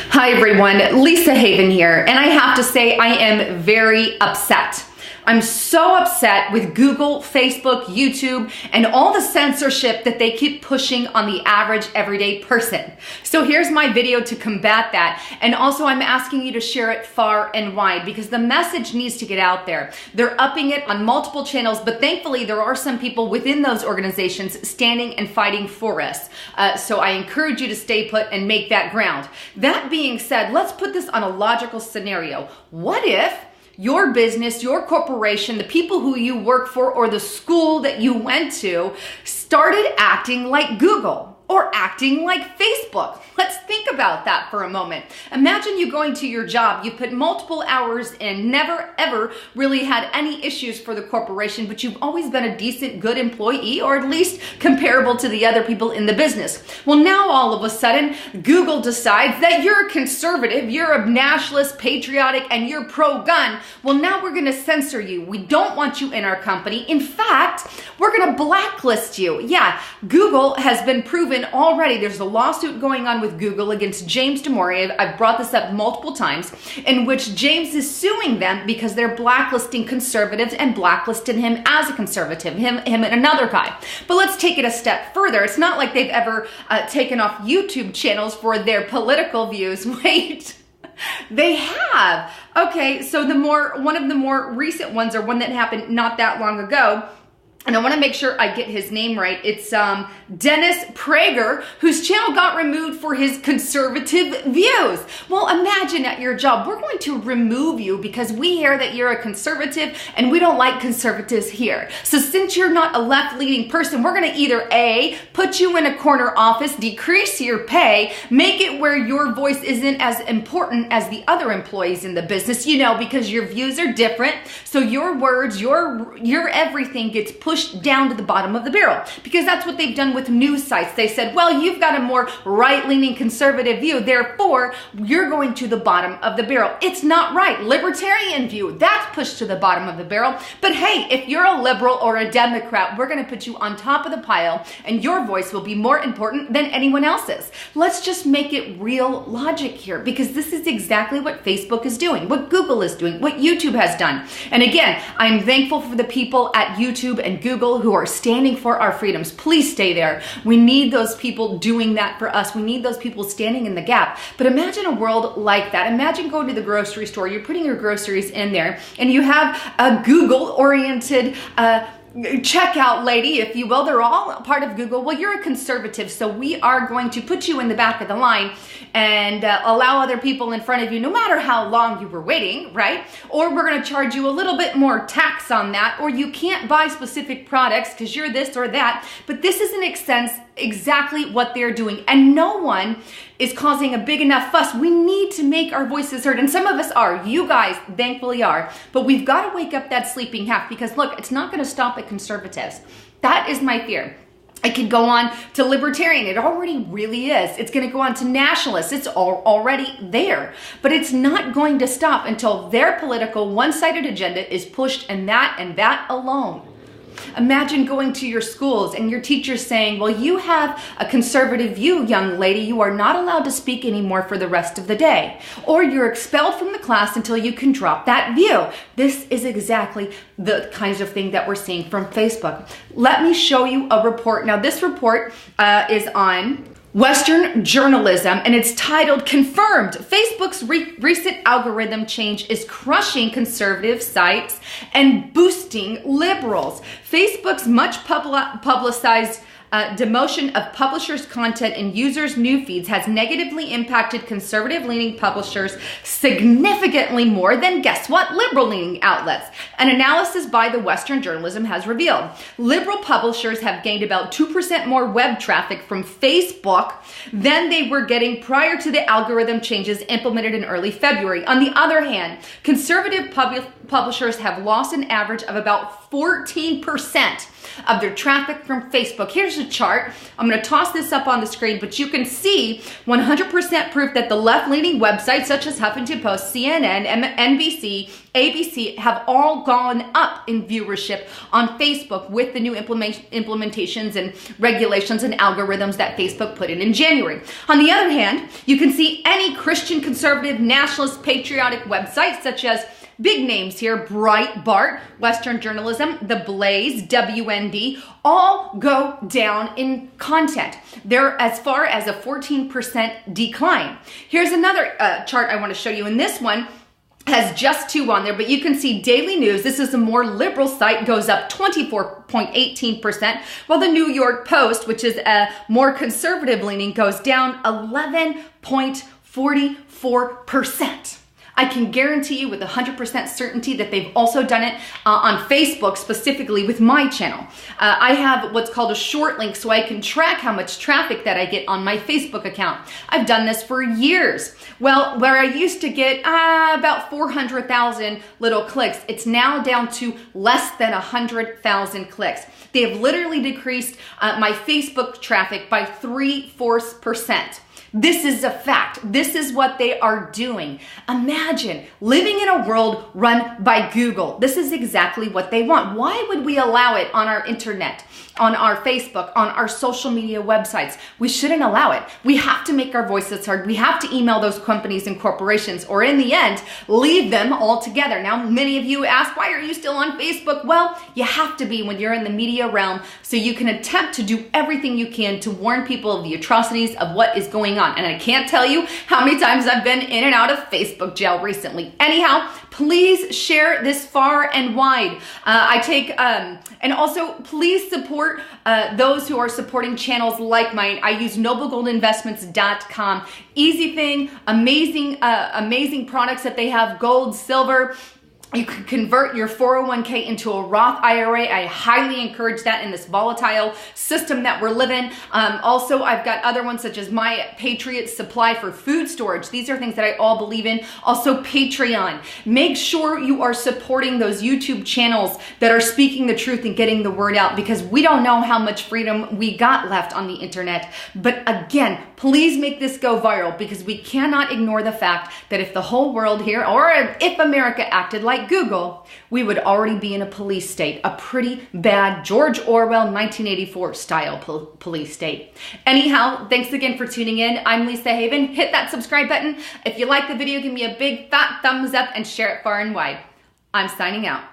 Hi everyone, Lisa Haven here, and I have to say I am very upset. I'm so upset with Google, Facebook, YouTube, and all the censorship that they keep pushing on the average everyday person. So here's my video to combat that, and also I'm asking you to share it far and wide because the message needs to get out there. They're upping it on multiple channels, but thankfully there are some people within those organizations standing and fighting for us. So I encourage you to stay put and make that ground. That being said, let's put this on a logical scenario. What if your business, your corporation, the people who you work for, or the school that you went to started acting like Google or acting like Facebook? Let's think about that for a moment. Imagine you going to your job, you put multiple hours in, never ever really had any issues for the corporation, but you've always been a decent, good employee, or at least comparable to the other people in the business. Well, now all of a sudden, Google decides that you're a conservative, you're a nationalist, patriotic, and you're pro-gun. Well, now we're gonna censor you. We don't want you in our company. In fact, we're gonna blacklist you. Yeah, Google has been proven already. There's a lawsuit going on with Google against James Damore. I've brought this up multiple times, in which James is suing them because they're blacklisting conservatives and blacklisting him as a conservative, him and another guy. But let's take it a step further. It's not like they've ever taken off YouTube channels for their political views. Wait. They have. Okay, so one of the more recent ones, or one that happened not that long ago, and I want to make sure I get his name right. It's Dennis Prager, whose channel got removed for his conservative views. Well, imagine at your job, we're going to remove you because we hear that you're a conservative and we don't like conservatives here. So since you're not a left-leaning person, we're going to either A, put you in a corner office, decrease your pay, make it where your voice isn't as important as the other employees in the business, because your views are different. So your words, your everything gets pushed down to the bottom of the barrel, because that's what they've done with news sites. They said, well, you've got a more right-leaning conservative view, therefore you're going to the bottom of the barrel. It's not right. Libertarian view, that's pushed to the bottom of the barrel. But hey, if you're a liberal or a Democrat, we're going to put you on top of the pile and your voice will be more important than anyone else's. Let's just make it real logic here, because this is exactly what Facebook is doing, what Google is doing, what YouTube has done. And again, I'm thankful for the people at YouTube and Google who are standing for our freedoms. Please stay there. We need those people doing that for us. We need those people standing in the gap. But imagine a world like that. Imagine going to the grocery store, you're putting your groceries in there, and you have a Google-oriented checkout lady, if you will. They're all part of Google. Well, you're a conservative, so we are going to put you in the back of the line and allow other people in front of you, no matter how long you were waiting, right? Or we're going to charge you a little bit more tax on that, or you can't buy specific products because you're this or that. But this is an extent exactly what they're doing, and no one is causing a big enough fuss. We need to make our voices heard, and some of us are. You guys thankfully are, but we've got to wake up that sleeping half, because look, it's not going to stop at conservatives. That is my fear. It could go on to libertarian. It already really is. It's going to go on to nationalists. It's already there. But it's not going to stop until their political one-sided agenda is pushed, and that alone. Imagine going to your schools and your teachers saying, well, you have a conservative view, young lady. You are not allowed to speak anymore for the rest of the day. Or you're expelled from the class until you can drop that view. This is exactly the kinds of thing that we're seeing from Facebook. Let me show you a report. Now, this report is on Western journalism, and it's titled "Confirmed: Facebook's recent algorithm change is crushing conservative sites and boosting liberals." Facebook's much publicized demotion of publishers' content in users' new feeds has negatively impacted conservative-leaning publishers significantly more than, guess what, liberal-leaning outlets. An analysis by the Western Journalism has revealed liberal publishers have gained about 2% more web traffic from Facebook than they were getting prior to the algorithm changes implemented in early February. On the other hand, conservative publishers have lost an average of about 14% of their traffic from Facebook. Here's a chart. I'm going to toss this up on the screen, but you can see 100% proof that the left-leaning websites such as Huffington Post, CNN, NBC, ABC have all gone up in viewership on Facebook with the new implementations and regulations and algorithms that Facebook put in January. On the other hand, you can see any Christian, conservative, nationalist, patriotic websites such as big names here, Breitbart, Western Journalism, The Blaze, WND, all go down in content. They're as far as a 14% decline. Here's another chart I want to show you, and this one has just 2 on there, but you can see Daily News, this is a more liberal site, goes up 24.18%, while the New York Post, which is a more conservative leaning, goes down 11.44%. I can guarantee you with 100% certainty that they've also done it on Facebook, specifically with my channel. I have what's called a short link so I can track how much traffic that I get on my Facebook account. I've done this for years. Well, where I used to get about 400,000 little clicks, it's now down to less than 100,000 clicks. They have literally decreased my Facebook traffic by 3/4%. This is a fact. This is what they are doing. Imagine living in a world run by Google. This is exactly what they want. Why would we allow it on our internet, on our Facebook, on our social media websites? We shouldn't allow it. We have to make our voices heard. We have to email those companies and corporations, or in the end, leave them altogether. Now, many of you ask, why are you still on Facebook? Well, you have to be when you're in the media realm, so you can attempt to do everything you can to warn people of the atrocities of what is going on. And I can't tell you how many times I've been in and out of Facebook jail recently. Anyhow, please share this far and wide. And also please support those who are supporting channels like mine. I use noblegoldinvestments.com. Easy thing, amazing products that they have, gold, silver. You can convert your 401k into a Roth IRA. I highly encourage that in this volatile system that we're living. Also, I've got other ones such as My Patriot Supply for food storage. These are things that I all believe in. Also, Patreon. Make sure you are supporting those YouTube channels that are speaking the truth and getting the word out, because we don't know how much freedom we got left on the internet. But again, please make this go viral, because we cannot ignore the fact that if the whole world here, or if America acted like Google, we would already be in a police state, a pretty bad George Orwell 1984 style police state. Anyhow, thanks again for tuning in. I'm Lisa Haven. Hit that subscribe button. If you like the video, give me a big fat thumbs up and share it far and wide. I'm signing out.